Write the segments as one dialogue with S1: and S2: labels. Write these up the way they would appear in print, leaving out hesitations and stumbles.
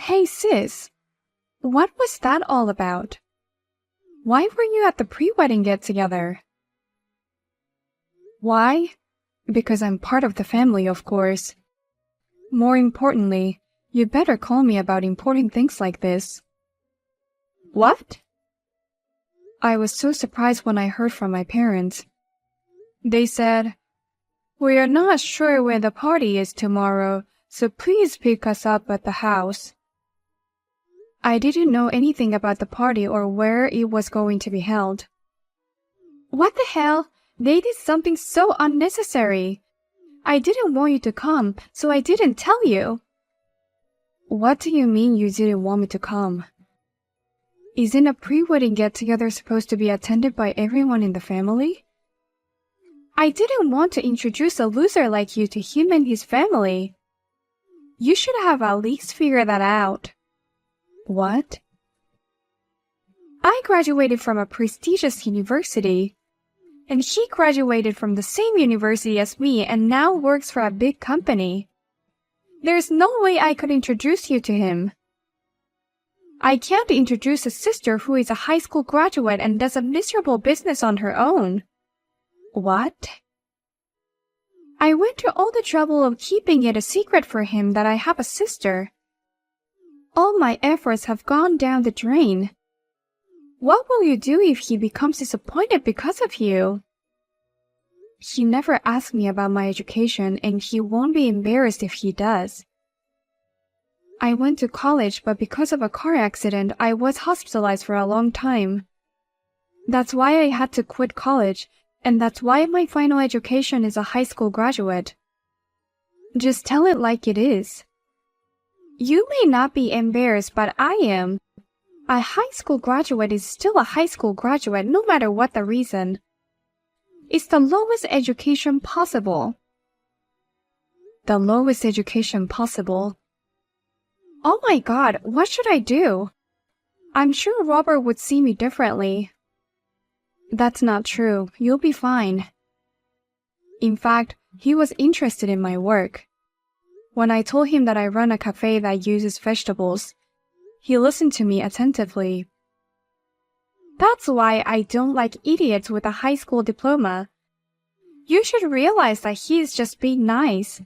S1: Hey sis, what was that all about? Why were you at the pre-wedding get-together? Why? Because I'm part of the family, of course. More importantly, you better call me about important things like this. What? I was so surprised when I heard from my parents. They said, "We are not sure where the party is tomorrow, so please pick us up at the house." I didn't know anything about the party or where it was going to be held. What the hell? They did something so unnecessary. I didn't want you to come, so I didn't tell you. What do you mean you didn't want me to come? Isn't a pre-wedding get-together supposed to be attended by everyone in the family? I didn't want to introduce a loser like you to him and his family. You should have at least figured that out. What? I graduated from a prestigious university, and he graduated from the same university as me and now works for a big company. There's no way I could introduce you to him. I can't introduce a sister who is a high school graduate and does a miserable business on her own. What? I went to all the trouble of keeping it a secret for him that I have a sister. All my efforts have gone down the drain. What will you do if he becomes disappointed because of you? He never asked me about my education, and he won't be embarrassed if he does. I went to college, but because of a car accident, I was hospitalized for a long time. That's why I had to quit college, and that's why my final education is a high school graduate. Just tell it like it is. You may not be embarrassed, but I am. A high school graduate is still a high school graduate no matter what the reason. It's the lowest education possible. The lowest education possible? Oh my God, what should I do? I'm sure Robert would see me differently. That's not true. You'll be fine. In fact, he was interested in my work. When I told him that I run a cafe that uses vegetables, he listened to me attentively. That's why I don't like idiots with a high school diploma. You should realize that he is just being nice.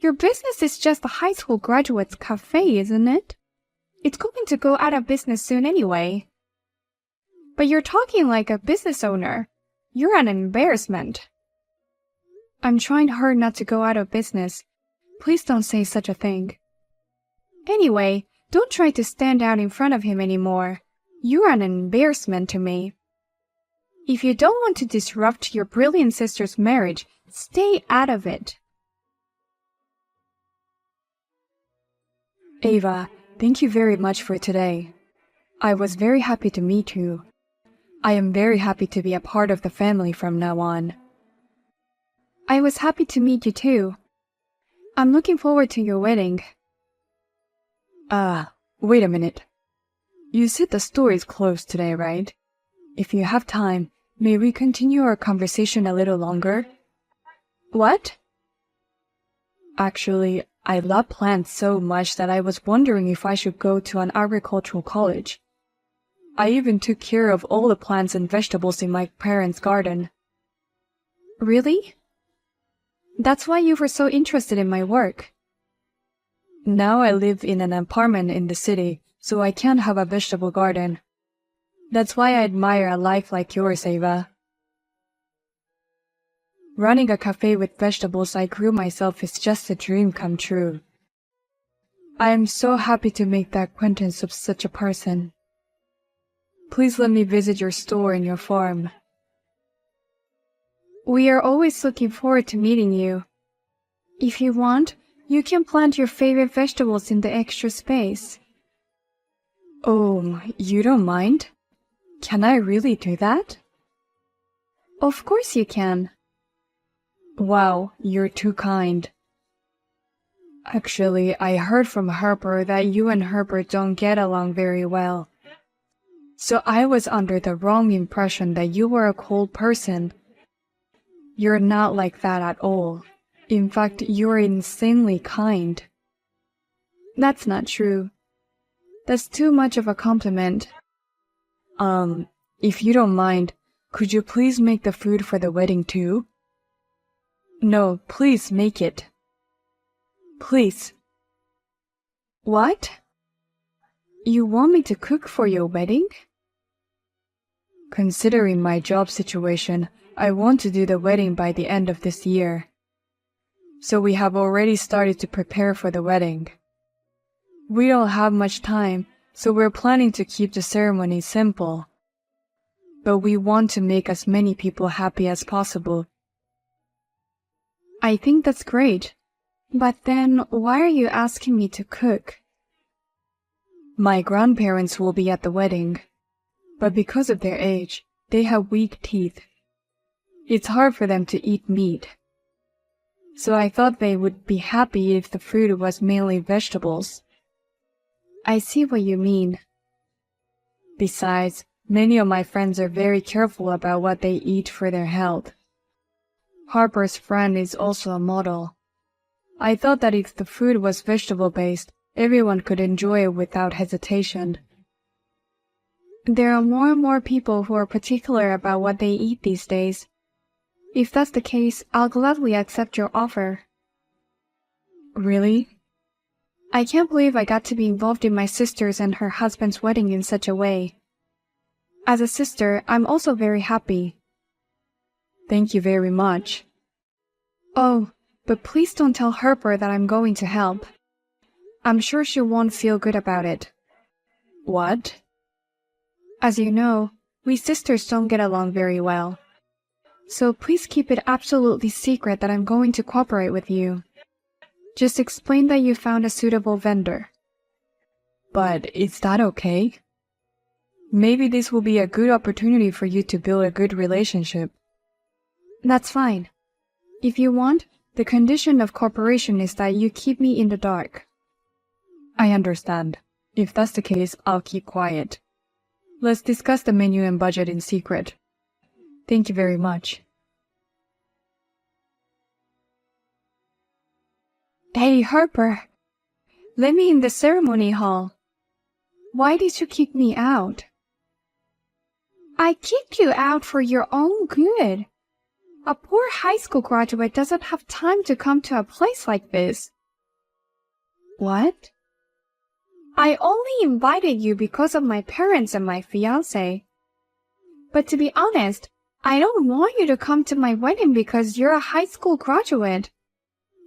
S1: Your business is just a high school graduate's cafe, isn't it? It's going to go out of business soon anyway. But you're talking like a business owner. You're an embarrassment. I'm trying hard not to go out of business. Please don't say such a thing. Anyway, don't try to stand out in front of him anymore. You're an embarrassment to me. If you don't want to disrupt your brilliant sister's marriage, stay out of it. Ava, thank you very much for today. I was very happy to meet you. I am very happy to be a part of the family from now on. I was happy to meet you too. I'm looking forward to your wedding. Wait a minute. You said the store is closed today, right? If you have time, may we continue our conversation a little longer? What? Actually, I love plants so much that I was wondering if I should go to an agricultural college. I even took care of all the plants and vegetables in my parents' garden. Really? That's why you were so interested in my work. Now I live in an apartment in the city, so I can't have a vegetable garden. That's why I admire a life like yours, Ava. Running a cafe with vegetables I grew myself is just a dream come true. I am so happy to make the acquaintance of such a person. Please let me visit your store and your farm. We are always looking forward to meeting you. If you want, you can plant your favorite vegetables in the extra space. Oh, you don't mind? Can I really do that? Of course you can. Wow, you're too kind. Actually, I heard from Harper that you and Herbert don't get along very well. So I was under the wrong impression that you were a cold person. You're not like that at all. In fact, you're insanely kind. That's not true. That's too much of a compliment. If you don't mind, could you please make the food for the wedding too? No, please make it. Please. What? You want me to cook for your wedding? Considering my job situation, I want to do the wedding by the end of this year. So we have already started to prepare for the wedding. We don't have much time, so we're planning to keep the ceremony simple. But we want to make as many people happy as possible. I think that's great. But then, why are you asking me to cook? My grandparents will be at the wedding, but because of their age, they have weak teeth. It's hard for them to eat meat. So I thought they would be happy if the food was mainly vegetables. I see what you mean. Besides, many of my friends are very careful about what they eat for their health. Harper's friend is also a model. I thought that if the food was vegetable-based, everyone could enjoy it without hesitation. There are more and more people who are particular about what they eat these days. If that's the case, I'll gladly accept your offer. Really? I can't believe I got to be involved in my sister's and her husband's wedding in such a way. As a sister, I'm also very happy. Thank you very much. Oh, but please don't tell Harper that I'm going to help. I'm sure she won't feel good about it. What? As you know, we sisters don't get along very well. So please keep it absolutely secret that I'm going to cooperate with you. Just explain that you found a suitable vendor. But is that okay? Maybe this will be a good opportunity for you to build a good relationship. That's fine. If you want, the condition of cooperation is that you keep me in the dark. I understand. If that's the case, I'll keep quiet. Let's discuss the menu and budget in secret. Thank you very much. Hey, Harper. Let me in the ceremony hall. Why did you kick me out? I kicked you out for your own good. A poor high school graduate doesn't have time to come to a place like this. What? I only invited you because of my parents and my fiancé. But to be honest, I don't want you to come to my wedding because you're a high school graduate.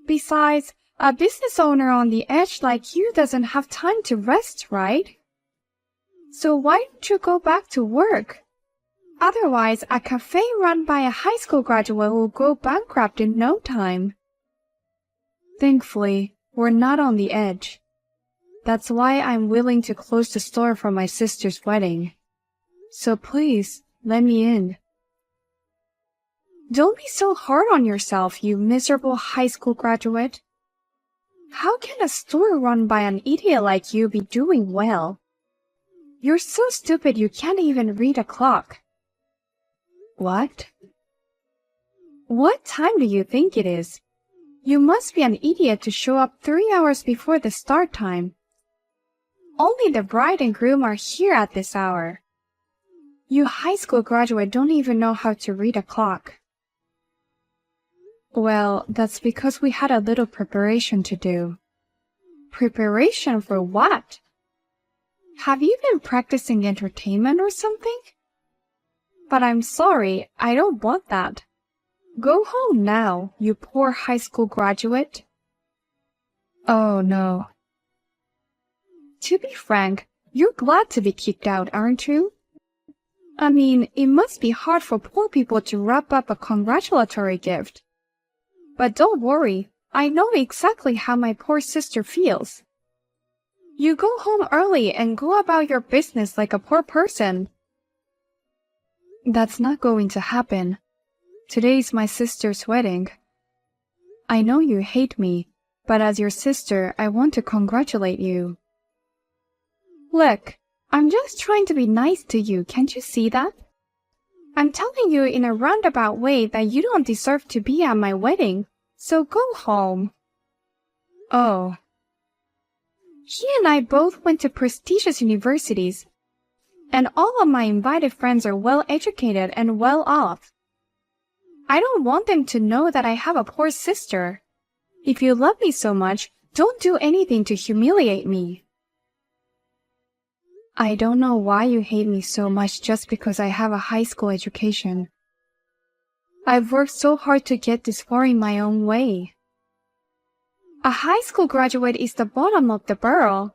S1: Besides, a business owner on the edge like you doesn't have time to rest, right? So why don't you go back to work? Otherwise, a cafe run by a high school graduate will go bankrupt in no time. Thankfully, we're not on the edge. That's why I'm willing to close the store for my sister's wedding. So please, let me in. Don't be so hard on yourself, you miserable high school graduate. How can a store run by an idiot like you be doing well? You're so stupid you can't even read a clock. What? What time do you think it is? You must be an idiot to show up 3 hours before the start time. Only the bride and groom are here at this hour. You high school graduate don't even know how to read a clock. Well, that's because we had a little preparation to do. Preparation for what? Have you been practicing entertainment or something? But I'm sorry, I don't want that. Go home now, you poor high school graduate. Oh no. To be frank, you're glad to be kicked out, aren't you? I mean, it must be hard for poor people to wrap up a congratulatory gift. But don't worry, I know exactly how my poor sister feels. You go home early and go about your business like a poor person. That's not going to happen. Today's my sister's wedding. I know you hate me, but as your sister, I want to congratulate you. Look, I'm just trying to be nice to you, can't you see that? I'm telling you in a roundabout way that you don't deserve to be at my wedding, so go home. Oh. He and I both went to prestigious universities, and all of my invited friends are well educated and well off. I don't want them to know that I have a poor sister. If you love me so much, don't do anything to humiliate me. I don't know why you hate me so much just because I have a high school education. I've worked so hard to get this far in my own way. A high school graduate is the bottom of the barrel.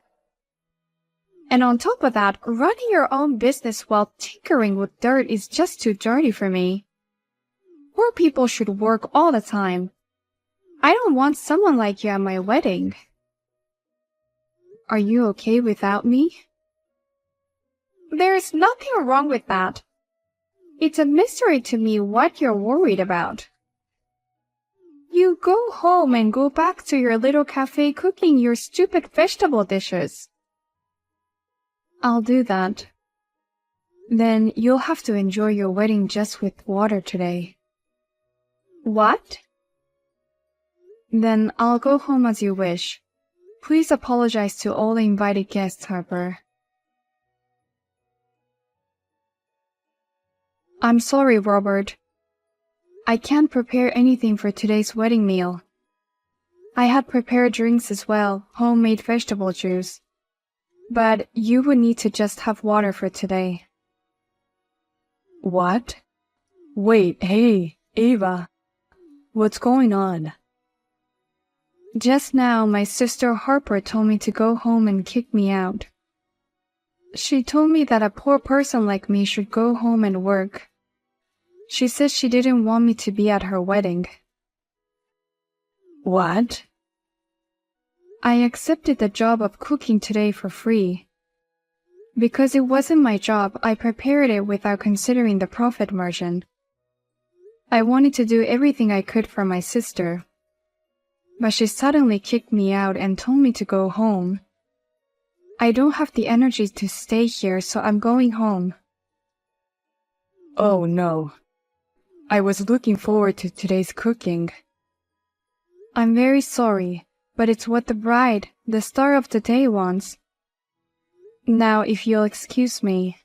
S1: And on top of that, running your own business while tinkering with dirt is just too dirty for me. Poor people should work all the time. I don't want someone like you at my wedding. Are you okay without me? There's nothing wrong with that. It's a mystery to me what you're worried about. You go home and go back to your little cafe cooking your stupid vegetable dishes. I'll do that. Then you'll have to enjoy your wedding just with water today. What? Then I'll go home as you wish. Please apologize to all the invited guests, Harper. I'm sorry, Robert. I can't prepare anything for today's wedding meal. I had prepared drinks as well, homemade vegetable juice. But you would need to just have water for today. What? Wait, hey, Ava. What's going on? Just now, my sister Harper told me to go home and kick me out. She told me that a poor person like me should go home and work. She said she didn't want me to be at her wedding. What? I accepted the job of cooking today for free. Because it wasn't my job, I prepared it without considering the profit margin. I wanted to do everything I could for my sister. But she suddenly kicked me out and told me to go home. I don't have the energy to stay here, so I'm going home. Oh no. I was looking forward to today's cooking. I'm very sorry, but it's what the bride, the star of the day, wants. Now, if you'll excuse me.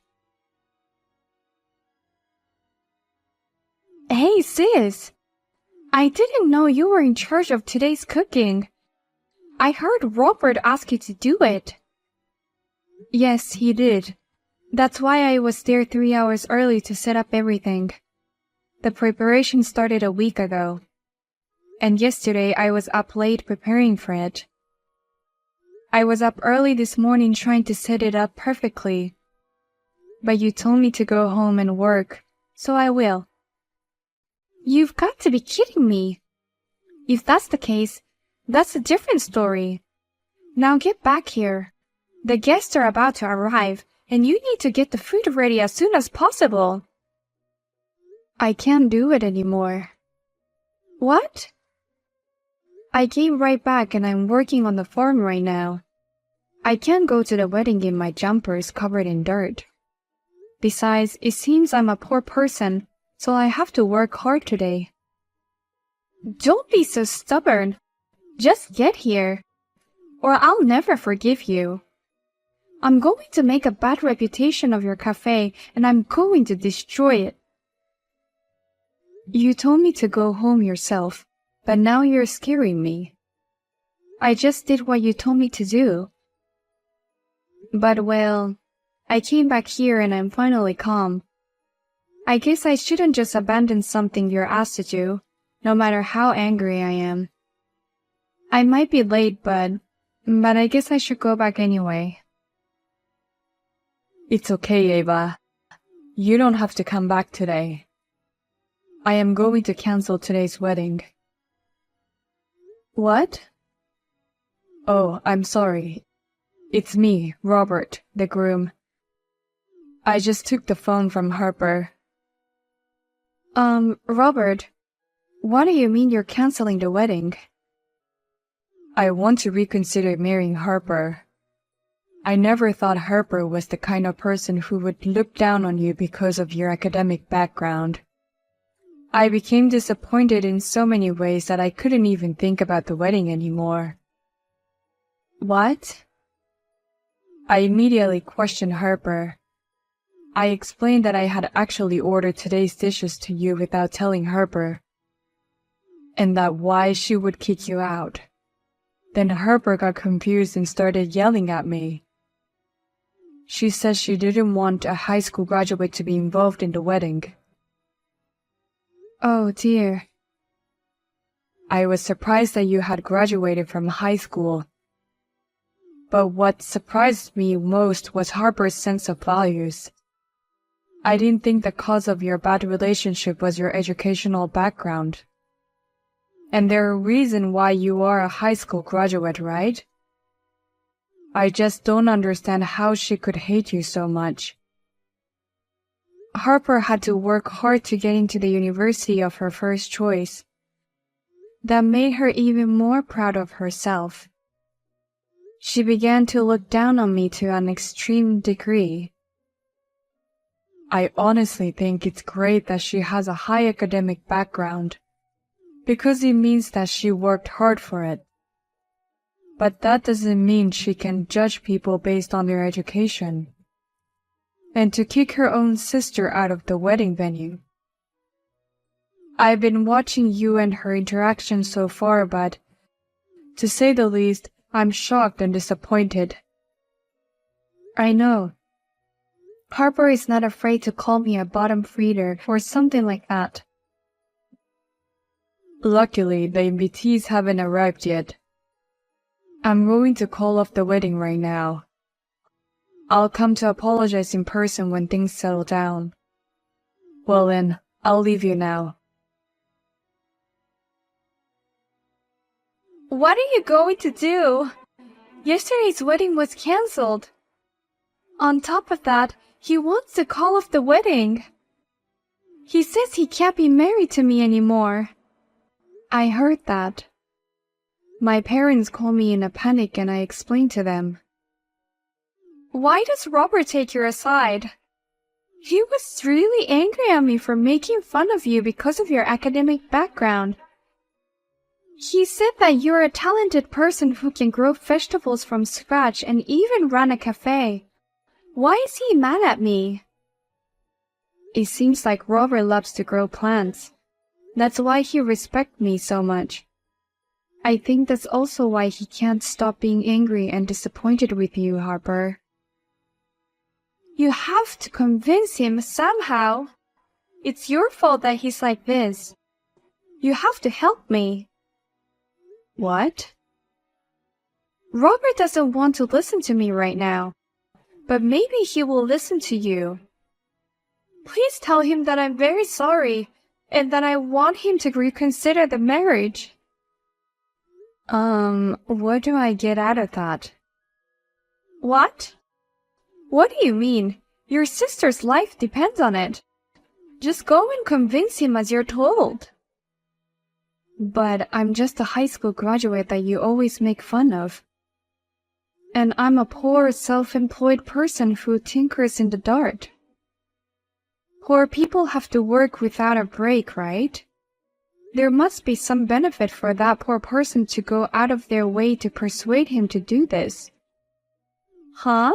S1: Hey, sis! I didn't know you were in charge of today's cooking. I heard Robert ask you to do it. Yes, he did. That's why I was there 3 hours early to set up everything. The preparation started a week ago. And yesterday I was up late preparing for it. I was up early this morning trying to set it up perfectly. But you told me to go home and work, so I will. You've got to be kidding me. If that's the case, that's a different story. Now get back here. The guests are about to arrive, and you need to get the food ready as soon as possible. I can't do it anymore. What? I came right back and I'm working on the farm right now. I can't go to the wedding in my jumpers covered in dirt. Besides, it seems I'm a poor person, so I have to work hard today. Don't be so stubborn. Just get here, or I'll never forgive you. I'm going to make a bad reputation of your cafe, and I'm going to destroy it. You told me to go home yourself, but now you're scaring me. I just did what you told me to do. But well, I came back here and I'm finally calm. I guess I shouldn't just abandon something you're asked to do, no matter how angry I am. I might be late, but I guess I should go back anyway. It's okay, Ava. You don't have to come back today. I am going to cancel today's wedding. What? Oh, I'm sorry. It's me, Robert, the groom. I just took the phone from Harper. Robert, what do you mean you're canceling the wedding? I want to reconsider marrying Harper. I never thought Harper was the kind of person who would look down on you because of your academic background. I became disappointed in so many ways that I couldn't even think about the wedding anymore. What? I immediately questioned Harper. I explained that I had actually ordered today's dishes to you without telling Harper, and that why she would kick you out. Then Harper got confused and started yelling at me. She said she didn't want a high school graduate to be involved in the wedding. Oh dear. I was surprised that you had graduated from high school. But what surprised me most was Harper's sense of values. I didn't think the cause of your bad relationship was your educational background. And there's a reason why you are a high school graduate, right? I just don't understand how she could hate you so much. Harper had to work hard to get into the university of her first choice. That made her even more proud of herself. She began to look down on me to an extreme degree. I honestly think it's great that she has a high academic background, because it means that she worked hard for it. But that doesn't mean she can judge people based on their education. And to kick her own sister out of the wedding venue. I've been watching you and her interaction so far, but, to say the least, I'm shocked and disappointed. I know. Harper is not afraid to call me a bottom feeder or something like that. Luckily, the invitees haven't arrived yet. I'm going to call off the wedding right now. I'll come to apologize in person when things settle down. Well then, I'll leave you now. What are you going to do? Yesterday's wedding was cancelled. On top of that, he wants to call off the wedding. He says he can't be married to me anymore. I heard that. My parents called me in a panic and I explained to them. Why does Robert take your side? He was really angry at me for making fun of you because of your academic background. He said that you're a talented person who can grow vegetables from scratch and even run a cafe. Why is he mad at me? It seems like Robert loves to grow plants. That's why he respects me so much. I think that's also why he can't stop being angry and disappointed with you, Harper. You have to convince him somehow. It's your fault that he's like this. You have to help me. What? Robert doesn't want to listen to me right now, but maybe he will listen to you. Please tell him that I'm very sorry and that I want him to reconsider the marriage. What do I get out of that? What? What do you mean? Your sister's life depends on it. Just go and convince him as you're told. But I'm just a high school graduate that you always make fun of. And I'm a poor, self-employed person who tinkers in the dark. Poor people have to work without a break, right? There must be some benefit for that poor person to go out of their way to persuade him to do this. Huh?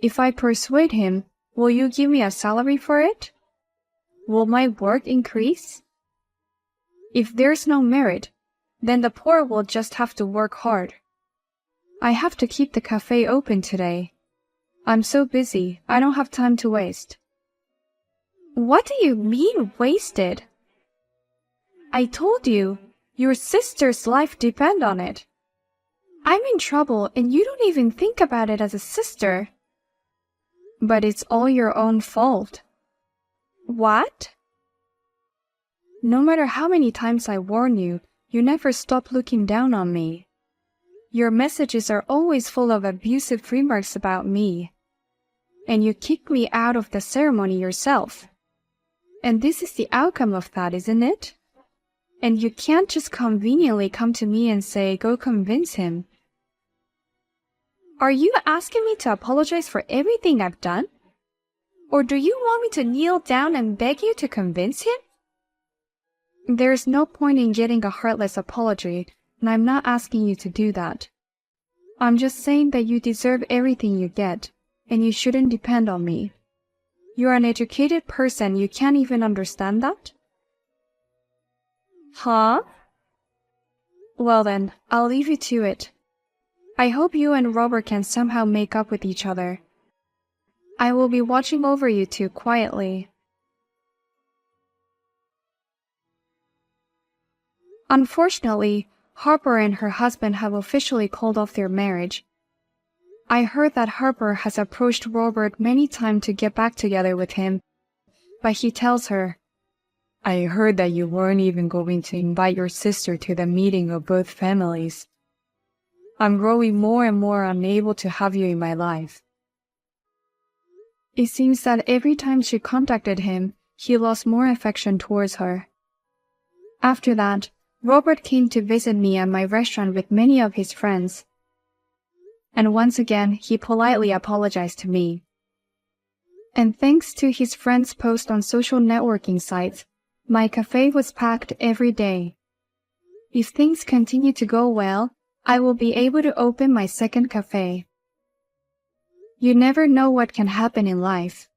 S1: If I persuade him, will you give me a salary for it? Will my work increase? If there's no merit, then the poor will just have to work hard. I have to keep the cafe open today. I'm so busy, I don't have time to waste. What do you mean, wasted? I told you, your sister's life depends on it. I'm in trouble and you don't even think about it as a sister. But it's all your own fault. What? No matter how many times I warn you, you never stop looking down on me. Your messages are always full of abusive remarks about me. And you kick me out of the ceremony yourself. And this is the outcome of that, isn't it? And you can't just conveniently come to me and say, go convince him. Are you asking me to apologize for everything I've done? Or do you want me to kneel down and beg you to convince him? There's no point in getting a heartless apology, and I'm not asking you to do that. I'm just saying that you deserve everything you get, and you shouldn't depend on me. You're an educated person, you can't even understand that? Huh? Well then, I'll leave you to it. I hope you and Robert can somehow make up with each other. I will be watching over you two quietly. Unfortunately, Harper and her husband have officially called off their marriage. I heard that Harper has approached Robert many times to get back together with him, but he tells her, I heard that you weren't even going to invite your sister to the meeting of both families. I'm growing more and more unable to have you in my life. It seems that every time she contacted him, he lost more affection towards her. After that, Robert came to visit me at my restaurant with many of his friends. And once again, he politely apologized to me. And thanks to his friends' posts on social networking sites, my cafe was packed every day. If things continue to go well, I will be able to open my second cafe. You never know what can happen in life.